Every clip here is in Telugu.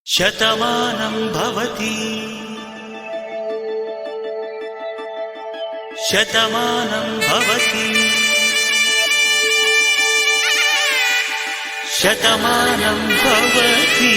శతమానం భవతి శతమానం భవతి శతమానం భవతి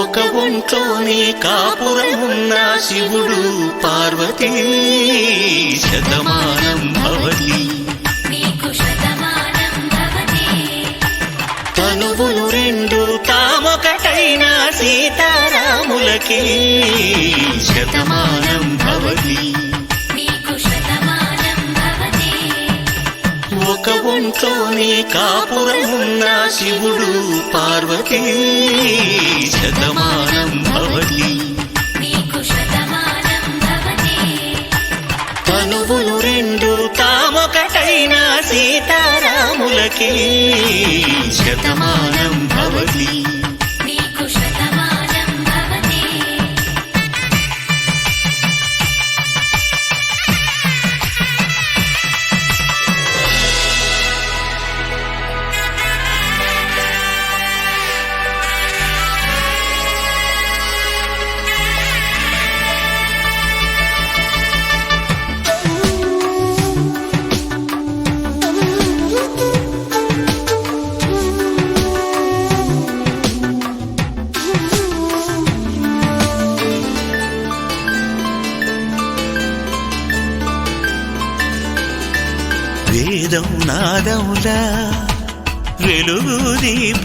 ఒక ఒంట్లోనే కాపురమున్న శివుడు పార్వతీ శతమానం భవతి తనువులు రెండు తామొకటైన సీతారాములకి శతమానం భవతి ఒక ఒంట్లోనే కాపురమున్న శివుడు పార్వతీ శతమానం భవతి తనువులు రెండు తామొకటైన సీతారాములకి శతమానం భవతి వేదం నాదములా వెలుగు దీపం